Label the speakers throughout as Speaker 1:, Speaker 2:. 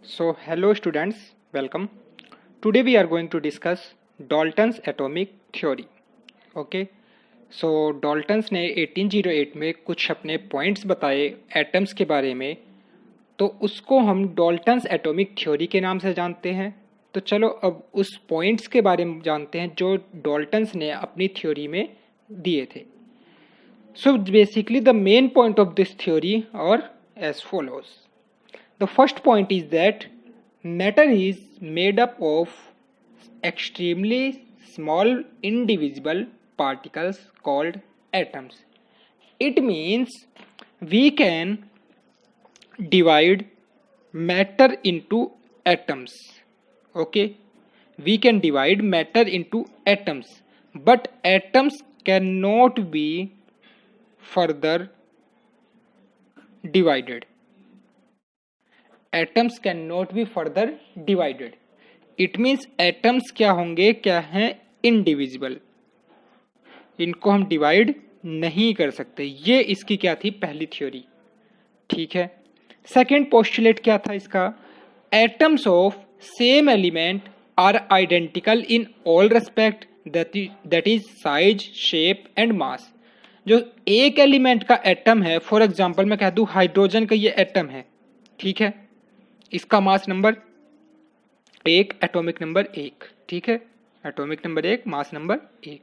Speaker 1: So, hello students, welcome. Today we are going to discuss Dalton's atomic theory. Okay. So, Dalton's ने 1808 में कुछ अपने points बताए atoms के बारे में, तो उसको हम डाल्टन्स एटॉमिक थ्योरी के नाम से जानते हैं। तो चलो अब उस पॉइंट्स के बारे में जानते हैं जो डाल्टन्स ने अपनी थ्योरी में दिए थे। So basically the main point of this theory are as follows. The first point is that matter is made up of extremely small indivisible particles called atoms. It means we can divide matter into atoms. Okay, we can divide matter into atoms, but atoms cannot be further divided. Atoms cannot be further divided. It means atoms क्या होंगे, क्या हैं, indivisible. इनको हम divide नहीं कर सकते। ये इसकी क्या थी, पहली थ्योरी। ठीक है। सेकेंड पोस्टुलेट क्या था इसका, atoms of same element are identical in all respect, that is size, shape and mass. जो एक एलिमेंट का एटम है, फॉर एग्जांपल मैं कह दूं हाइड्रोजन का ये एटम है, ठीक है, इसका मास नंबर 1, एटॉमिक नंबर 1, ठीक है, एटॉमिक नंबर 1, मास नंबर 1।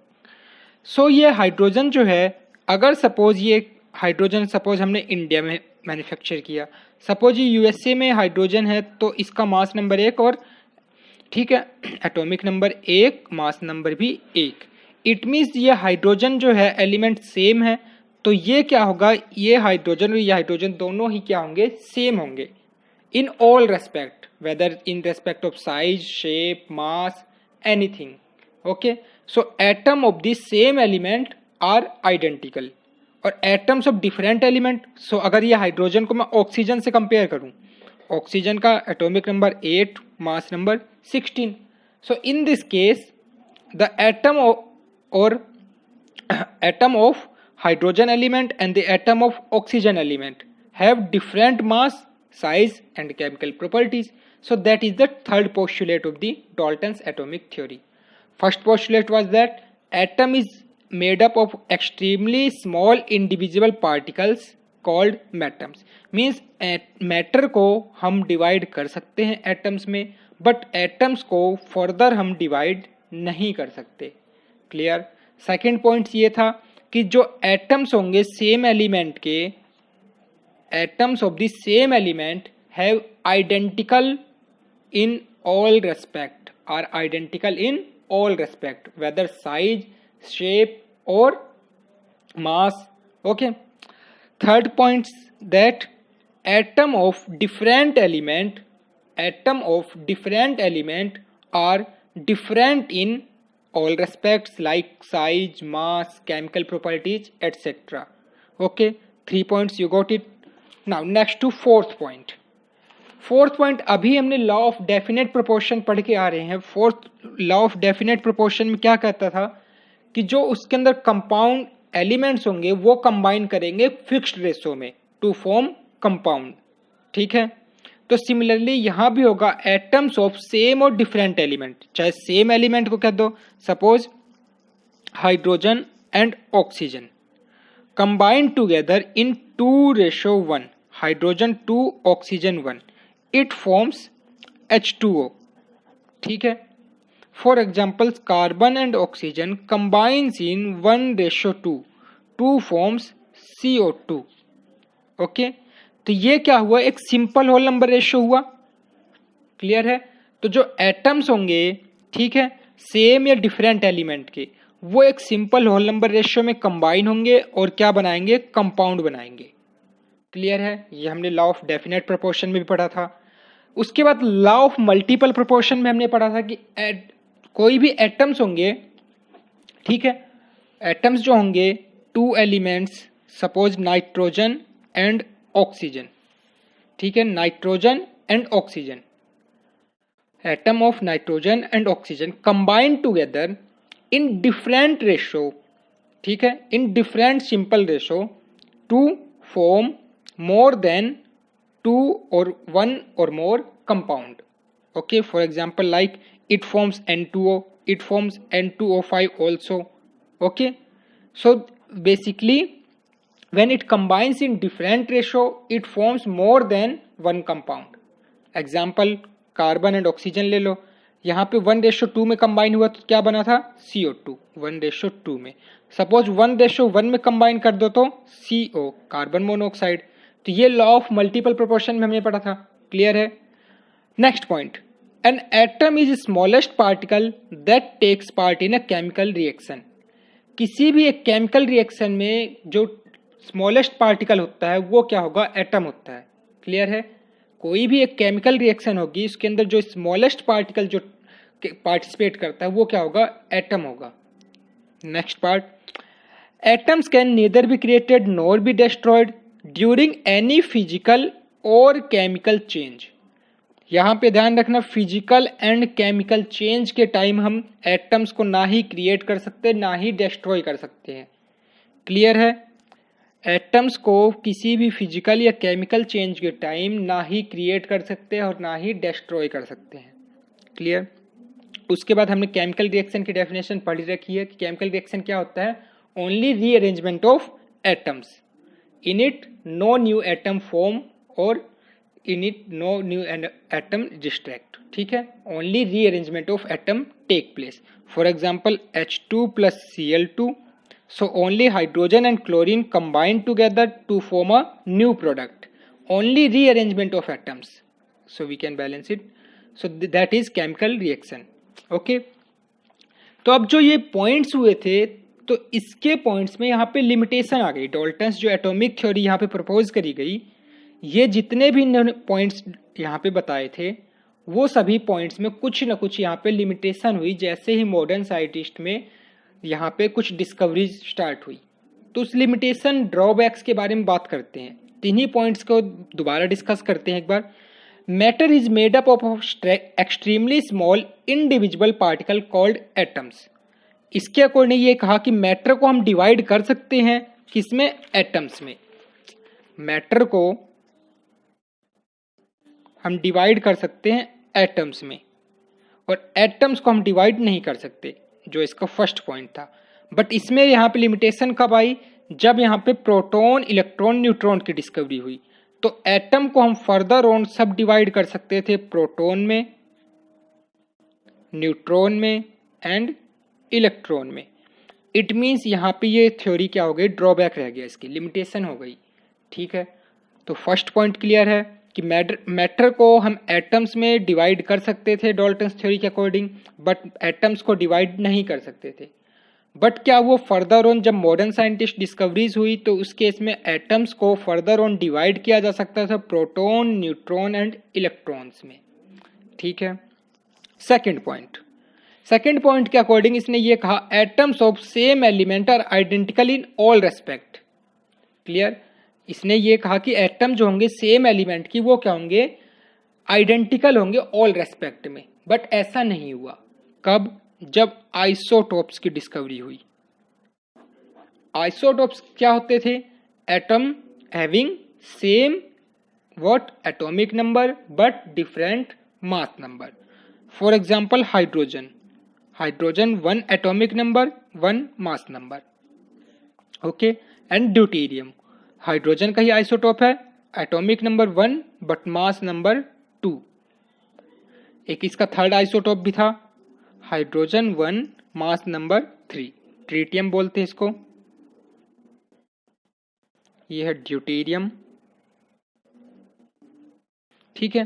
Speaker 1: सो ये हाइड्रोजन जो है, अगर सपोज ये हाइड्रोजन सपोज हमने इंडिया में मैन्युफैक्चर किया, सपोज ये यूएसए में हाइड्रोजन है, तो इसका मास नंबर 1 और ठीक है, एटॉमिक नंबर 1, मास नंबर भी 1। इट मीन्स ये हाइड्रोजन जो है एलिमेंट सेम है, तो ये क्या होगा, ये हाइड्रोजन और ये हाइड्रोजन दोनों ही क्या होंगे, सेम होंगे in all respect, whether in respect of size, shape, mass, anything. Okay, so atom of the same element are identical, और atoms of different element, so अगर ये हाइड्रोजन को मैं ऑक्सीजन से कंपेयर करूं, ऑक्सीजन का atomic number 8, mass number 16, so in this case the atom or atom of hydrogen element and the atom of oxygen element have different mass, size and chemical properties. So that is the third postulate of the Dalton's atomic theory. First postulate was that atom is made up of extremely small indivisible particles called atoms. Means matter को हम divide कर सकते हैं atoms में, but atoms को further हम divide नहीं कर सकते। क्लियर। सेकेंड पॉइंट ये था कि जो एटम्स होंगे सेम एलिमेंट के, atoms of the same element have identical in all respect, are identical in all respect, whether size, shape और mass. Okay. Third point that atom of different element, atom of different element are different in all respects like size, mass, chemical properties, etc. Okay, 3 points you got it. Now next to fourth point. Fourth point, अभी हमने law of definite proportion पढ़ के आ रहे हैं। Fourth law of definite proportion में क्या कहता था कि जो उसके अंदर कंपाउंड एलिमेंट्स होंगे वो कंबाइन करेंगे फिक्स्ड रेशो में टू फॉर्म कंपाउंड। ठीक है, तो सिमिलरली यहां भी होगा एटम्स ऑफ सेम और डिफरेंट एलिमेंट, चाहे सेम एलिमेंट को कह दो, suppose hydrogen and oxygen combined together in 2:1, hydrogen 2, oxygen 1, it forms H2O। ठीक है। For example carbon and oxygen combines in 1:2, 2 forms CO2। Okay, तो ये क्या हुआ, एक सिंपल होल नंबर रेशियो हुआ। क्लियर है। तो जो एटम्स होंगे, ठीक है, सेम या डिफरेंट एलिमेंट के, वो एक सिंपल होल नंबर रेशियो में कंबाइन होंगे और क्या बनाएंगे, कंपाउंड बनाएंगे। क्लियर है। ये हमने लॉ ऑफ डेफिनेट प्रोपोर्शन में भी पढ़ा था। उसके बाद लॉ ऑफ मल्टीपल प्रोपोर्शन में हमने पढ़ा था कि कोई भी एटम्स होंगे, ठीक है, एटम्स जो होंगे 2 elements, suppose nitrogen and oxygen, ठीक है, nitrogen and oxygen, atom of nitrogen and oxygen combine together in different ratio, ठीक है, in different simple ratio two form more than 2 or 1 or more compound. Okay, for example, like it forms N2O, it forms N2O5 also. Okay, so basically when it combines in different ratio, it forms more than one compound. Example, carbon and oxygen ले लो, यहाँ पे 1:2 में combine हुआ तो क्या बना था CO2 1:2 में. सपोज 1:1 में कंबाइन कर दो तो CO कार्बन मोनोऑक्साइड. तो ये लॉ ऑफ मल्टीपल प्रोपोर्शन में हमने पढ़ा था. क्लियर है. Next point, an atom is smallest particle that takes part in a chemical reaction. किसी भी एक केमिकल रिएक्शन में जो स्मॉलेस्ट पार्टिकल होता है वो क्या होगा, एटम होता है. क्लियर है. कोई भी एक केमिकल रिएक्शन होगी, उसके अंदर जो स्मॉलेस्ट पार्टिकल जो पार्टिसिपेट करता है वो क्या होगा, एटम होगा. Next part, atoms can neither be created nor be destroyed during any physical और केमिकल चेंज. यहाँ पे ध्यान रखना, फिजिकल एंड केमिकल चेंज के टाइम हम एटम्स को ना ही क्रिएट कर सकते ना ही डिस्ट्रॉय कर सकते हैं. क्लियर है. एटम्स को किसी भी फिजिकल या केमिकल चेंज के टाइम ना ही क्रिएट कर सकते हैं और ना ही डिस्ट्रॉय कर सकते हैं. क्लियर. उसके बाद हमने केमिकल रिएक्शन की डेफिनेशन पढ़ी रखी है कि केमिकल रिएक्शन क्या होता है, only rearrangement of atoms. In it no new atom form और in it no new atom distract. ठीक है. Only rearrangement of atom take place. For example H2 + Cl2. So only hydrogen and chlorine combine together to form a new product. Only rearrangement of atoms. So we can balance it. So that is chemical reaction. Okay. तो अब जो ये points हुए थे, तो इसके points में यहाँ पे लिमिटेशन आ गई. डाल्टन्स जो एटॉमिक थ्योरी यहाँ पे प्रपोज करी गई, ये जितने भी पॉइंट्स यहाँ पे बताए थे वो सभी पॉइंट्स में कुछ ना कुछ यहाँ पे लिमिटेशन हुई. जैसे ही मॉडर्न साइंटिस्ट में यहाँ पे कुछ डिस्कवरीज स्टार्ट हुई, तो उस लिमिटेशन ड्रॉबैक्स के बारे में बात करते हैं. तीन ही पॉइंट्स को दोबारा डिस्कस करते हैं एक बार. Matter is made up of extremely small individual particle called atoms. इसके अकॉर्डिंग ये कहा कि मैटर को हम डिवाइड कर सकते हैं किसमें, एटम्स में. मैटर को हम डिवाइड कर सकते हैं एटम्स में, और एटम्स को हम डिवाइड नहीं कर सकते, जो इसका फर्स्ट पॉइंट था. बट इसमें यहाँ पे लिमिटेशन कब आई, जब यहाँ पे प्रोटॉन, इलेक्ट्रॉन, न्यूट्रॉन की डिस्कवरी हुई. तो एटम को हम फर्दर ऑन सब डिवाइड कर सकते थे, प्रोटॉन में, न्यूट्रॉन में एंड इलेक्ट्रॉन में. इट मीन्स यहाँ पे ये थ्योरी क्या हो गई, ड्रॉबैक रह गया, इसकी लिमिटेशन हो गई. ठीक है. तो फर्स्ट पॉइंट क्लियर है कि मैटर को हम एटम्स में डिवाइड कर सकते थे डाल्टन्स थ्योरी के अकॉर्डिंग, बट एटम्स को डिवाइड नहीं कर सकते थे. बट क्या वो फर्दर ऑन जब मॉडर्न साइंटिस्ट डिस्कवरीज हुई तो उस केस में एटम्स को फर्दर ऑन डिवाइड किया जा सकता था प्रोटॉन, न्यूट्रॉन एंड इलेक्ट्रॉन्स में. ठीक है. सेकेंड पॉइंट के अकॉर्डिंग इसने ये कहा, atoms of same element are identical in all respect. Clear. इसने ये कहा कि एटम जो होंगे सेम एलिमेंट की वो क्या होंगे, आइडेंटिकल होंगे ऑल रेस्पेक्ट में. बट ऐसा नहीं हुआ. कब, जब आइसोटोप्स की डिस्कवरी हुई. आइसोटोप्स क्या होते थे, atom having same what atomic number but different mass number. For example hydrogen 1 atomic number 1 mass number. Okay. And deuterium, hydrogen का ही आइसोटोप है, atomic number 1 but mass number 2. एक इसका थर्ड आइसोटोप भी था, हाइड्रोजन 1 मास नंबर 3, ट्रिटियम बोलते हैं इसको. ये है ड्यूटेरियम. ठीक है.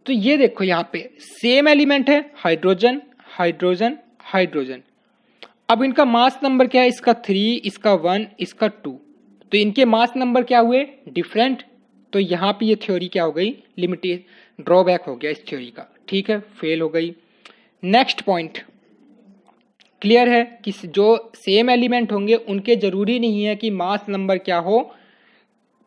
Speaker 1: तो ये देखो यहाँ पे सेम एलिमेंट है, हाइड्रोजन हाइड्रोजन हाइड्रोजन. अब इनका मास नंबर क्या है, इसका 3, इसका 1, इसका 2. तो इनके मास नंबर क्या हुए, डिफरेंट. तो यहाँ पे ये थ्योरी क्या हो गई, लिमिटेड, ड्रॉबैक हो गया इस थ्योरी का. ठीक है, फेल हो गई. नेक्स्ट पॉइंट क्लियर है कि जो सेम एलिमेंट होंगे उनके जरूरी नहीं है कि मास नंबर क्या हो,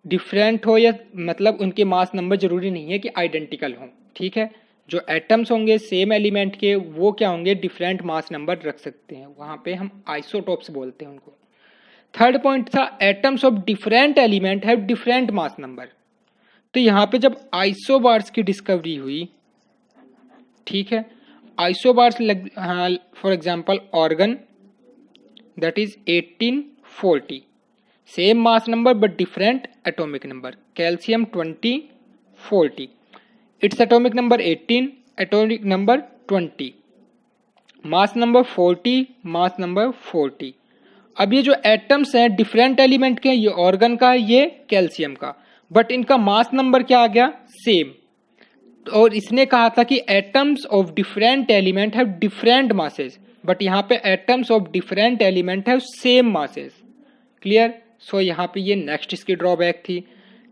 Speaker 1: डिफरेंट हो, या मतलब उनके मास नंबर जरूरी नहीं है कि आइडेंटिकल हो. ठीक है. जो एटम्स होंगे सेम एलिमेंट के वो क्या होंगे, डिफरेंट मास नंबर रख सकते हैं, वहां पे हम आइसोटोप्स बोलते हैं उनको. थर्ड पॉइंट था, atoms of different element have different mass number. तो यहाँ पे जब आइसोबार्स की डिस्कवरी हुई, ठीक है, आइसोबार्स हाँ, for example organ that is 1840, same mass number but different atomic number, calcium 20 40, its atomic number 18, atomic number 20, mass number 40, mass number 40। अब ये जो एटम्स हैं डिफरेंट एलिमेंट के, ये ऑर्गन का है, ये कैल्शियम का, बट इनका मास नंबर क्या आ गया, सेम। और इसने कहा था कि atoms of different element have different masses, but यहाँ पे atoms of different element have same masses. Clear? So यहाँ पे ये नेक्स्ट इसकी ड्रॉबैक थी।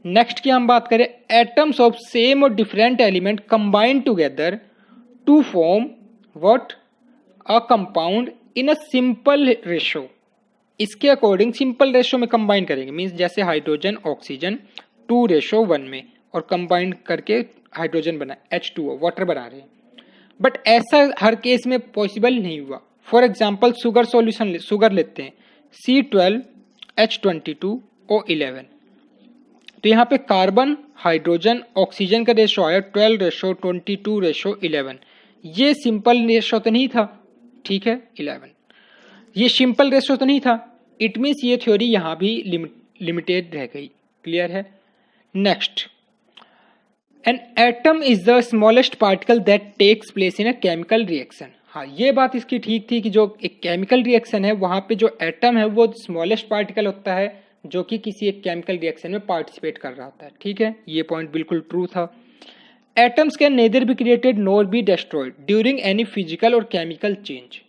Speaker 1: नेक्स्ट की हम बात करें, एटम्स ऑफ सेम और different element combine together to form what, a compound in a simple ratio. इसके अकॉर्डिंग सिंपल रेशो में कंबाइन करेंगे, मींस जैसे हाइड्रोजन ऑक्सीजन 2:1 में, और कंबाइन करके हाइड्रोजन बना H2O, वाटर बना रहे हैं। बट ऐसा हर केस में पॉसिबल नहीं हुआ। For example sugar solution, sugar लेते हैं C12H22O11, तो यहाँ पे कार्बन, हाइड्रोजन, ऑक्सीजन का रेशो आया 12:22:11। ये सिंपल रेशो तो नहीं था, ठीक है, 11, ये सिंपल रेशो तो नहीं था। इट मीन्स ये थ्योरी यहाँ भी लिमिटेड रह गई। क्लियर है? Next, an atom is the smallest particle that takes place in a chemical reaction. हाँ, ये बात इसकी ठीक थी कि जो एक केमिकल रिएक्शन है वहां पे जो एटम है वो स्मॉलेस्ट पार्टिकल होता है जो कि किसी एक केमिकल रिएक्शन में पार्टिसिपेट कर रहा होता है। ठीक है, ये पॉइंट बिल्कुल ट्रू था। Atoms can neither be created nor be destroyed during any physical और केमिकल चेंज।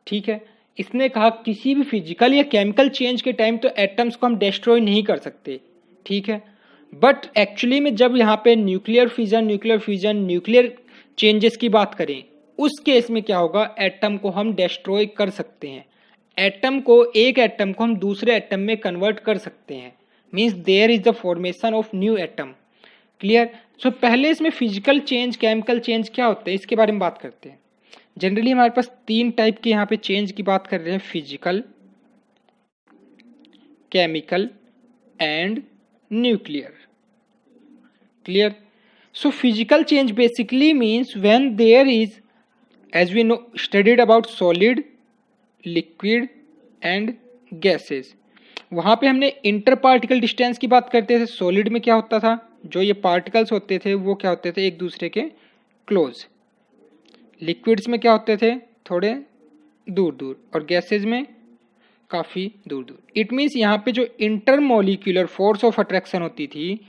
Speaker 1: ठीक है, इसने कहा किसी भी फिजिकल या केमिकल चेंज के टाइम तो एटम्स को हम डिस्ट्रॉय नहीं कर सकते। ठीक है, बट एक्चुअली में जब यहाँ पे न्यूक्लियर फ्यूजन, न्यूक्लियर चेंजेस की बात करें, उस केस में क्या होगा, एटम को हम डिस्ट्रॉय कर सकते हैं। एटम को, एक एटम को हम दूसरे एटम में कन्वर्ट कर सकते हैं, means there is the formation of new atom. Clear? So पहले इसमें फिजिकल चेंज, केमिकल चेंज क्या होते हैं इसके बारे में बात करते हैं। जनरली हमारे पास 3 टाइप के यहाँ पे चेंज की बात कर रहे हैं, physical, chemical and nuclear. Clear? So physical change basically means when there is, as we know, studied about solid, liquid and gases, वहां पे हमने इंटर पार्टिकल डिस्टेंस की बात करते थे। सॉलिड में क्या होता था, जो ये पार्टिकल्स होते थे वो क्या होते थे, एक दूसरे के क्लोज। लिक्विड्स में क्या होते थे, थोड़े दूर दूर, और गैसेज में काफी दूर दूर। इट मीन्स यहाँ पे जो inter molecular force of attraction होती थी,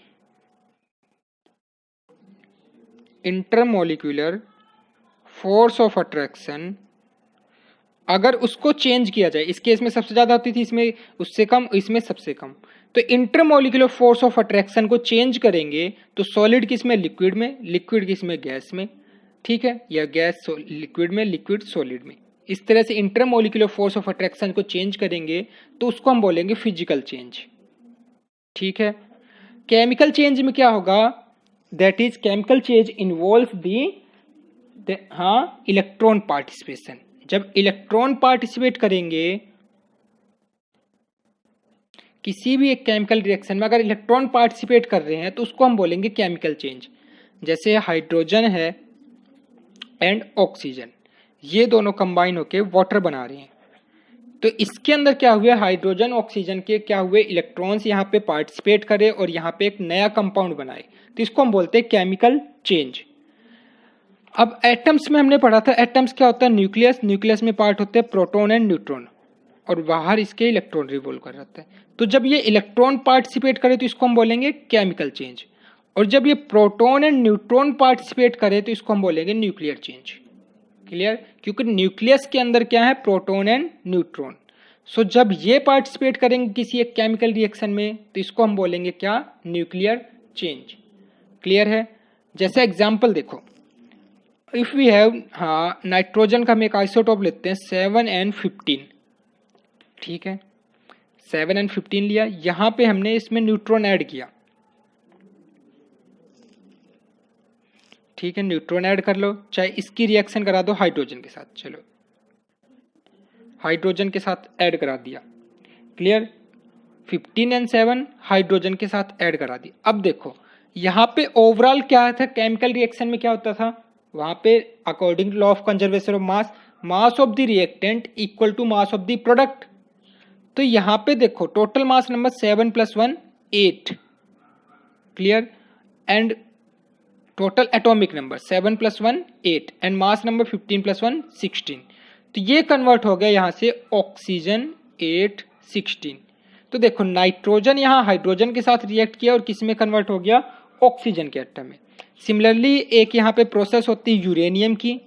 Speaker 1: इंटरमोलिक्यूलर फोर्स ऑफ अट्रैक्शन, अगर उसको चेंज किया जाए, इस केस में सबसे ज्यादा होती थी, इसमें उससे कम, इसमें सबसे कम, तो इंटरमोलिक्यूलर फोर्स ऑफ अट्रैक्शन को चेंज करेंगे तो सॉलिड किस में, लिक्विड में, लिक्विड किस में, गैस में। ठीक है, या गैस लिक्विड में, लिक्विड सॉलिड में। इस तरह से इंटरमोलिक्यूलर फोर्स ऑफ अट्रैक्शन को चेंज करेंगे तो उसको हम बोलेंगे फिजिकल चेंज। ठीक है, केमिकल चेंज में क्या होगा, that is chemical change involves the electron participation. जब इलेक्ट्रॉन पार्टिसिपेट करेंगे किसी भी एक केमिकल रिएक्शन में, अगर इलेक्ट्रॉन पार्टिसिपेट कर रहे हैं तो उसको हम बोलेंगे केमिकल चेंज। जैसे हाइड्रोजन है एंड ऑक्सीजन, ये दोनों कंबाइन होके वाटर बना रहे हैं, तो इसके अंदर क्या हुआ, हाइड्रोजन ऑक्सीजन के क्या हुए, इलेक्ट्रॉन्स यहाँ पे पार्टिसिपेट करे और यहाँ पे एक नया कंपाउंड बनाए, तो इसको हम बोलते हैं केमिकल चेंज। अब एटम्स में हमने पढ़ा था, एटम्स क्या होता है, न्यूक्लियस, न्यूक्लियस में पार्ट होते हैं प्रोटॉन एंड न्यूट्रॉन, और बाहर इसके इलेक्ट्रॉन रिवॉल्व कर रहता है। तो जब ये इलेक्ट्रॉन पार्टिसिपेट करे तो इसको हम बोलेंगे केमिकल चेंज, और जब ये प्रोटॉन एंड न्यूट्रॉन पार्टिसिपेट करे तो इसको हम बोलेंगे न्यूक्लियर चेंज। क्लियर? क्योंकि न्यूक्लियस के अंदर क्या है, प्रोटॉन एंड न्यूट्रॉन। सो जब ये पार्टिसिपेट करेंगे किसी एक केमिकल रिएक्शन में तो इसको हम बोलेंगे क्या, न्यूक्लियर चेंज। क्लियर है? जैसे एग्जांपल देखो, इफ वी हैव, नाइट्रोजन का हम एक आइसोटोप लेते हैं 7n15। ठीक है, 7n15 लिया, यहां पे हमने इसमें न्यूट्रॉन ऐड किया। ठीक है, न्यूट्रॉन ऐड कर लो, चाहे इसकी रिएक्शन करा दो हाइड्रोजन के साथ, चलो हाइड्रोजन के साथ ऐड करा दिया। क्लियर? 15n7 हाइड्रोजन के साथ ऐड करा दी। अब देखो यहाँ पे ओवरऑल क्या था, केमिकल रिएक्शन में क्या होता था, वहां पे according to law of conservation of mass, mass of the reactant equal to mass of the product. तो यहाँ पे देखो total mass number 7 + 1 8, clear, and total atomic number 7 + 1 8 and mass number 15 + 1 16। तो ये कन्वर्ट हो गया यहाँ से ऑक्सीजन 8 16। तो देखो नाइट्रोजन यहाँ हाइड्रोजन के साथ रिएक्ट किया और किस में कन्वर्ट हो गया, ऑक्सीजन के एटम में। सिमिलरली एक यहाँ पे प्रोसेस होती है यूरेनियम की,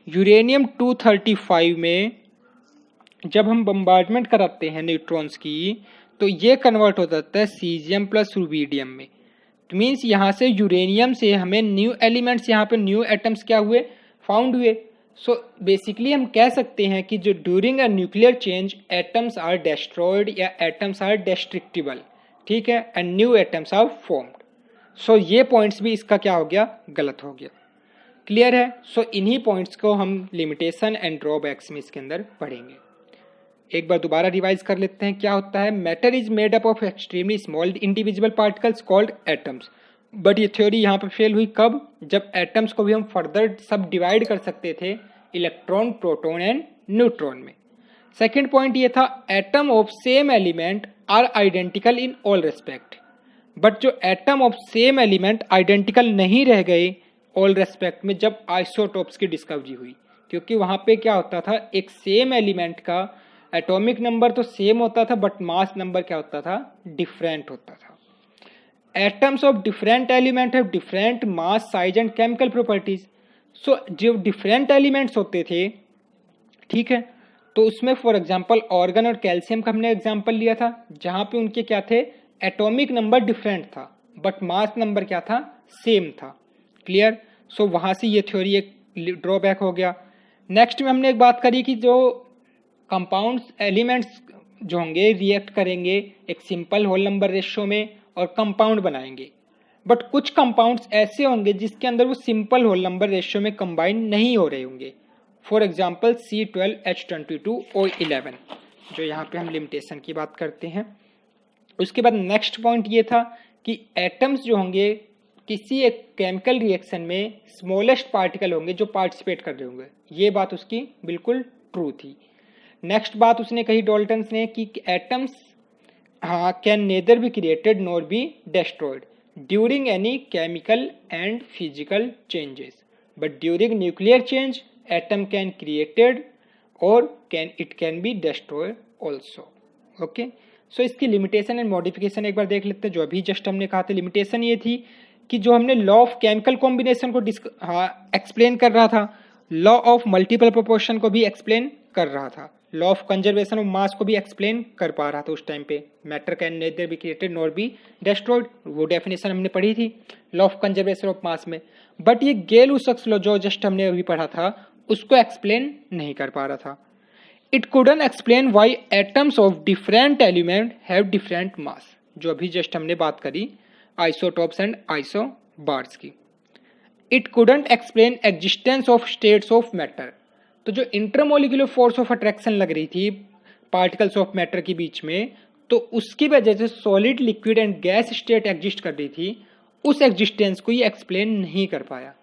Speaker 1: यूरेनियम 235 में जब हम बम्बार्डमेंट कराते हैं न्यूट्रॉन्स की तो ये कन्वर्ट हो जाता है सीजियम प्लस रुबीडियम में। तो मीन्स यहाँ से यूरेनियम से हमें न्यू एलिमेंट्स, यहाँ पे न्यू एटम्स क्या हुए, फाउंड हुए। सो बेसिकली हम कह सकते हैं कि जो during a nuclear change atoms are destroyed या एटम्स आर डेस्ट्रक्टिबल, ठीक है, and new atoms are formed. So ये पॉइंट्स भी इसका क्या हो गया, गलत हो गया, क्लियर है। सो इन्हीं पॉइंट्स को हम लिमिटेशन एंड ड्रॉबैक्स में इसके अंदर पढ़ेंगे। एक बार दोबारा रिवाइज कर लेते हैं क्या होता है। Matter is made up of extremely small individual particles called atoms. But ये थ्योरी यहाँ पे फेल हुई कब, जब एटम्स को भी हम फर्दर सब डिवाइड कर सकते थे इलेक्ट्रॉन, प्रोटॉन एंड न्यूट्रॉन में। सेकेंड पॉइंट ये था atom of same element are identical in all respect. But जो atom of same element identical नहीं रह गए ऑल रेस्पेक्ट में जब आइसोटोप्स की डिस्कवरी हुई, क्योंकि वहां पे क्या होता था, एक सेम एलिमेंट का एटॉमिक नंबर तो सेम होता था बट मास नंबर क्या होता था, डिफरेंट होता था। Atoms of different element have different mass, size and chemical properties. So जो डिफरेंट एलिमेंट्स होते थे, ठीक है, तो उसमें फॉर एग्जांपल ऑर्गन और कैल्शियम का हमने एग्जांपल लिया था, जहां पे उनके क्या थे, एटॉमिक नंबर डिफरेंट था बट मास नंबर क्या था, सेम था, क्लियर। सो वहां से ये थ्योरी एक ड्रॉबैक हो गया। नेक्स्ट में हमने एक बात करी कि जो कंपाउंड्स एलिमेंट्स जो होंगे रिएक्ट करेंगे एक सिंपल होल नंबर रेशियो में और कंपाउंड बनाएंगे, बट कुछ कंपाउंड्स ऐसे होंगे जिसके अंदर वो सिंपल होल नंबर रेशियो में कंबाइन नहीं हो रहे होंगे। फॉर एग्जांपल C12H22O11, जो यहाँ पे हम लिमिटेशन की बात करते हैं। उसके बाद नेक्स्ट पॉइंट ये था कि एटम्स जो होंगे किसी एक केमिकल रिएक्शन में स्मॉलेस्ट पार्टिकल होंगे जो पार्टिसिपेट कर रहे होंगे, ये बात उसकी बिल्कुल ट्रू थी। नेक्स्ट बात उसने कही डाल्टन्स ने कि atoms can neither be created nor be destroyed during any chemical and physical changes, but during nuclear change atom can created और it can be destroyed also. Okay, so इसकी limitation and modification एक बार देख लेते हैं। जो अभी just हमने कहा था, लिमिटेशन ये थी कि जो हमने लॉ ऑफ केमिकल कॉम्बिनेशन को एक्सप्लेन कर रहा था, लॉ ऑफ मल्टीपल प्रोपोर्शन को भी एक्सप्लेन कर रहा था, लॉ ऑफ कंजर्वेशन ऑफ मास को भी एक्सप्लेन कर पा रहा था उस टाइम पे। Matter can neither be created nor be destroyed, वो डेफिनेशन हमने पढ़ी थी लॉ ऑफ कंजर्वेशन ऑफ मास में। बट ये गेल-लुसाक्स लॉ जो जस्ट हमने अभी पढ़ा था उसको एक्सप्लेन नहीं कर पा रहा था। It couldn't explain why atoms of different element have different मास, जो अभी जस्ट हमने बात करी आइसोटॉप्स एंड आइसोबार्स की। It couldn't explain existence of states of matter. तो जो इंटरमोलिकुलर फोर्स ऑफ अट्रैक्शन लग रही थी पार्टिकल्स ऑफ मैटर के बीच में, तो उसकी वजह से solid, liquid and gas state exist कर रही थी, उस एग्जिस्टेंस को ये एक्सप्लेन नहीं कर पाया।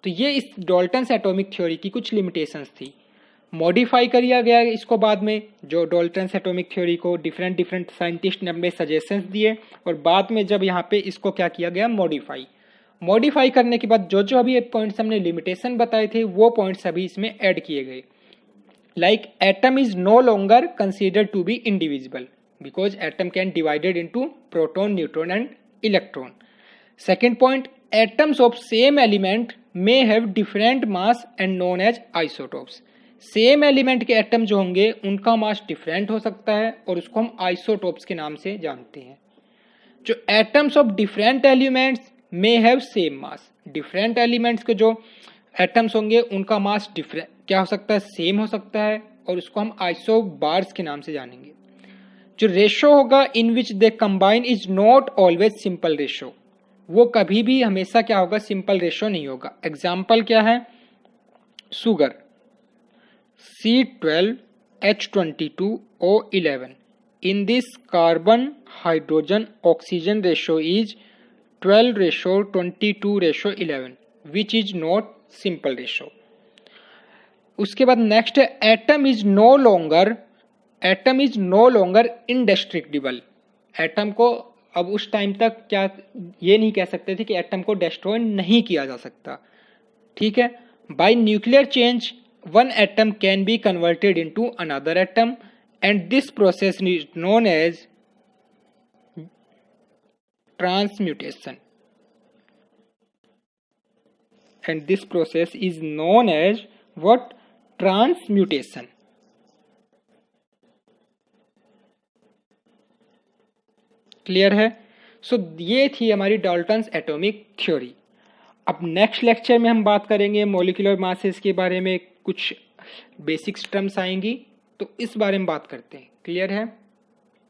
Speaker 1: तो ये इस डाल्टन्स एटॉमिक थ्योरी की कुछ लिमिटेशंस थी। मॉडिफाई किया गया इसको बाद में, जो डाल्टन्स एटॉमिक थ्योरी को डिफरेंट साइंटिस्ट ने अपने सजेशंस दिए और बाद में जब यहाँ पे इसको क्या किया गया, मॉडिफाई करने के बाद जो अभी पॉइंट्स हमने लिमिटेशन बताए थे वो पॉइंट्स अभी इसमें ऐड किए गए। Like atom is no longer considered to be indivisible because atom can divided into proton, neutron and electron. Second point, atoms of same element may have different mass and known as isotopes. Same element के atom जो होंगे उनका मास different हो सकता है और उसको हम आइसोटोप्स के नाम से जानते हैं। जो atoms of different elements may have same mass, different elements के जो एटम्स होंगे उनका मास डिफरेंट क्या हो सकता है, सेम हो सकता है और उसको हम आइसोबार्स के नाम से जानेंगे। जो रेशो होगा in which they combine is not always simple ratio, वो कभी भी हमेशा क्या होगा, सिंपल रेशो नहीं होगा। एग्जाम्पल क्या है, sugar C12H22O11, in this carbon hydrogen oxygen ratio is 12:22:11 which is not simple ratio. उसके बाद नेक्स्ट है atom is no longer indestructible. Atom को अब उस टाइम तक क्या ये नहीं कह सकते थे कि एटम को डिस्ट्रॉय नहीं किया जा सकता, ठीक है। By nuclear change one atom can be converted into another atom and this process is known as transmutation, and this process is known as what? Transmutation. Clear है? सो ये थी हमारी डाल्टन्स एटॉमिक थ्योरी। अब next lecture में हम बात करेंगे molecular masses के बारे में, कुछ बेसिक्स टर्म्स आएंगी तो इस बारे में बात करते हैं। क्लियर है?